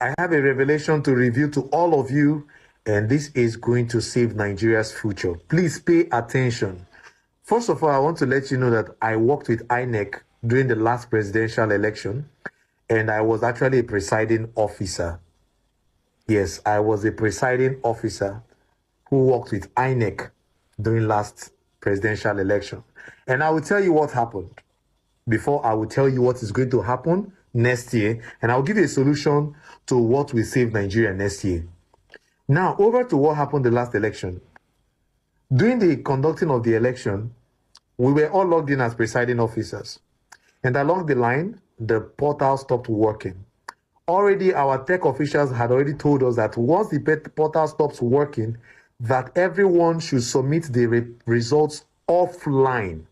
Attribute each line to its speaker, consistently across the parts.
Speaker 1: I have a revelation to reveal to all of you, and this is going to save Nigeria's future. Please pay attention. First of all, I want to let you know that I worked with INEC during the last presidential election, and I was actually a presiding officer. Yes, I was a presiding officer who worked with INEC during last presidential election. And I will tell you what happened before I will tell you what is going to happen next year, and I'll give you a solution to what will save Nigeria next year. Now, over to what happened the last election. During the conducting of the election, we were all logged in as presiding officers. And along the line, the portal stopped working. Already, our tech officials had already told us that once the portal stops working, that everyone should submit the results offline.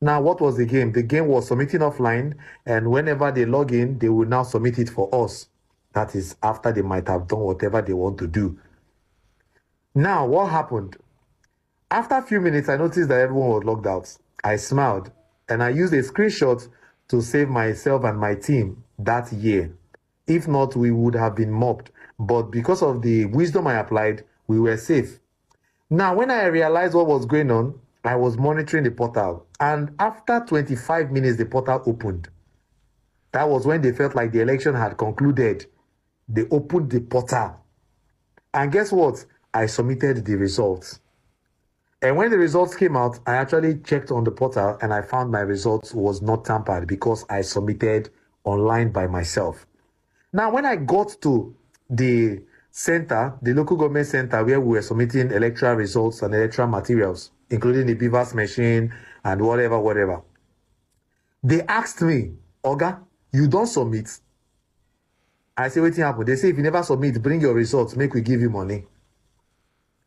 Speaker 1: Now, what was the game? The game was submitting offline, and whenever they log in, they will now submit it for us. That is after they might have done whatever they want to do. Now, what happened? After a few minutes, I noticed that everyone was logged out. I smiled, and I used a screenshot to save myself and my team that year. If not, we would have been mobbed. But because of the wisdom I applied, we were safe. Now, when I realized what was going on, I was monitoring the portal, and after 25 minutes, the portal opened. That was when they felt like the election had concluded. They opened the portal. And guess what? I submitted the results. And when the results came out, I actually checked on the portal and I found my results was not tampered because I submitted online by myself. Now, when I got to the center, the local government center where we were submitting electoral results and electoral materials, including the Beavers machine and whatever, they asked me, Oga, you don't submit? I say, what happened? They say, if you never submit, bring your results, make we give you money.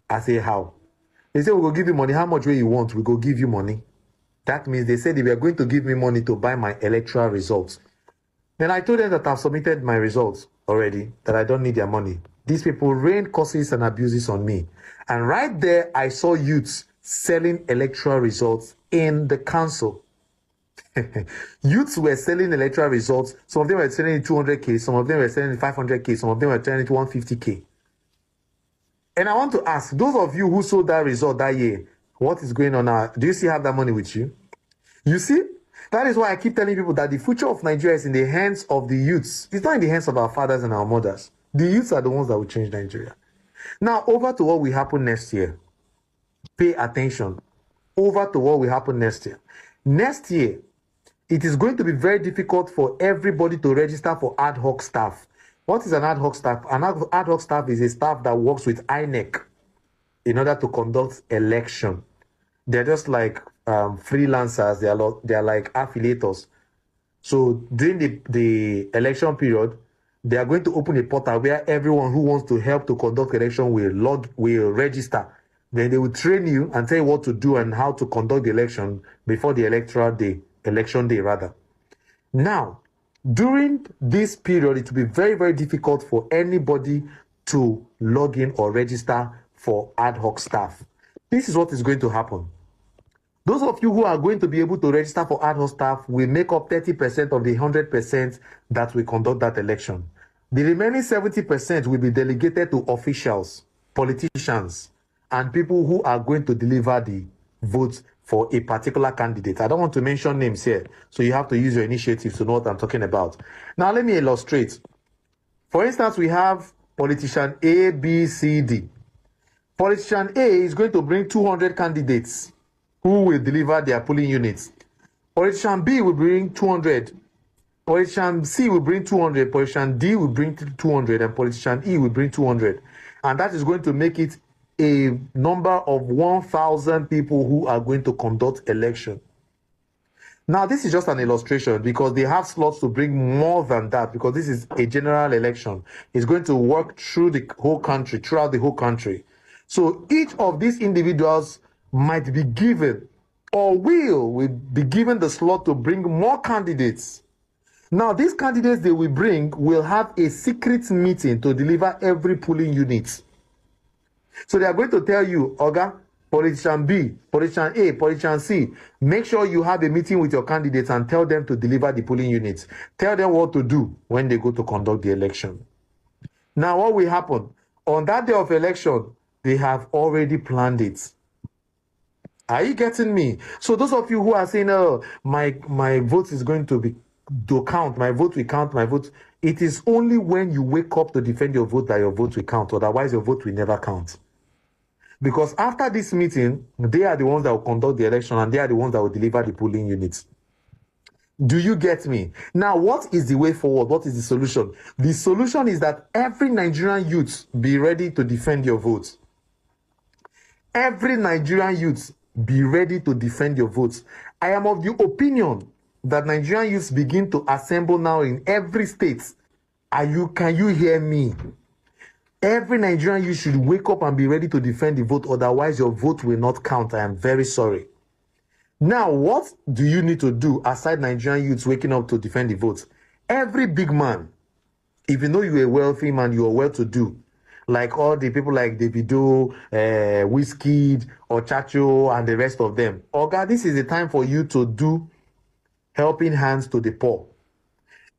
Speaker 1: I say, how? They say, we will give you money. How much will you want? We go give you money. That means they said they were going to give me money to buy my electoral results. Then I told them that I've submitted my results already, that I don't need their money. These people rained curses and abuses on me. And right there, I saw youths selling electoral results in the council. Youths were selling electoral results. Some of them were selling it 200K, some of them were selling it 500K, some of them were selling it 150K. And I want to ask, those of you who sold that result that year, what is going on now? Do you still have that money with you? You see? That is why I keep telling people that the future of Nigeria is in the hands of the youths. It's not in the hands of our fathers and our mothers. The youths are the ones that will change Nigeria. Now, over to what will happen next year. Pay attention. Over to what will happen next year. Next year, it is going to be very difficult for everybody to register for ad hoc staff. What is an ad hoc staff? An ad hoc staff is a staff that works with INEC in order to conduct election. They're just like freelancers. They are like affiliators. So during the election period, they are going to open a portal where everyone who wants to help to conduct election will register. Then they will train you and tell you what to do and how to conduct the election before the election day rather. Now, during this period, it will be very, very difficult for anybody to log in or register for ad hoc staff. This is what is going to happen. Those of you who are going to be able to register for ad hoc staff will make up 30% of the 100% that will conduct that election. The remaining 70% will be delegated to officials, politicians, and people who are going to deliver the votes for a particular candidate. I don't want to mention names here, so you have to use your initiative to know what I'm talking about. Now, let me illustrate. For instance, we have politician A, B, C, D. Politician A is going to bring 200 candidates who will deliver their polling units. Politician B will bring 200. Politician C will bring 200. Politician D will bring 200. And politician E will bring 200. And that is going to make it a number of 1,000 people who are going to conduct election. Now, this is just an illustration because they have slots to bring more than that because this is a general election. It's going to work through the whole country, throughout the whole country. So each of these individuals might be given or will be given the slot to bring more candidates. Now, these candidates they will bring will have a secret meeting to deliver every polling unit. So they are going to tell you, Oga, politician B, politician A, politician C, make sure you have a meeting with your candidates and tell them to deliver the polling units. Tell them what to do when they go to conduct the election. Now, what will happen? On that day of election, they have already planned it. Are you getting me? So those of you who are saying, oh, my vote is going to count, my vote will count, my vote. It is only when you wake up to defend your vote that your vote will count. Otherwise, your vote will never count. Because after this meeting, they are the ones that will conduct the election and they are the ones that will deliver the polling units. Do you get me? Now, what is the way forward? What is the solution? The solution is that every Nigerian youth be ready to defend your vote. Every Nigerian youth be ready to defend your votes. I am of the opinion that Nigerian youths begin to assemble now in every state. Can you hear me? Every Nigerian youth should wake up and be ready to defend the vote. Otherwise, your vote will not count. I am very sorry. Now, what do you need to do aside Nigerian youths waking up to defend the vote? Every big man, if you know you're a wealthy man, you are well-to-do, like all the people like Davido, Wizkid, or Chacho, and the rest of them. Oga, this is the time for you to do helping hands to the poor.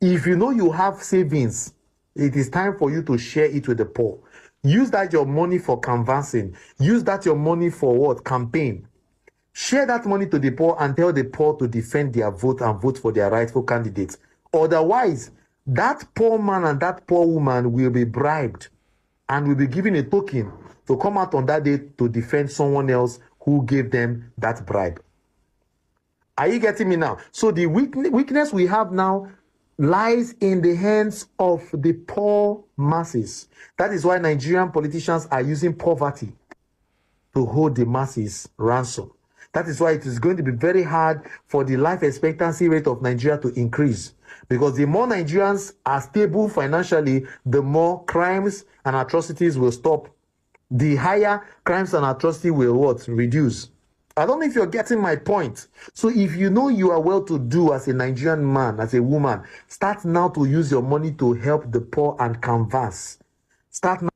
Speaker 1: If you know you have savings, it is time for you to share it with the poor. Use that your money for canvassing. Use that your money for what? Campaign. Share that money to the poor and tell the poor to defend their vote and vote for their rightful candidates. Otherwise, that poor man and that poor woman will be bribed and will be given a token to come out on that day to defend someone else who gave them that bribe. Are you getting me now? So the weakness we have now lies in the hands of the poor masses. That is why Nigerian politicians are using poverty to hold the masses ransom. That is why it is going to be very hard for the life expectancy rate of Nigeria to increase. Because the more Nigerians are stable financially, the more crimes and atrocities will stop. The higher crimes and atrocities will what? Reduce. I don't know if you're getting my point. So if you know you are well-to-do as a Nigerian man, as a woman, start now to use your money to help the poor and canvass. Start now.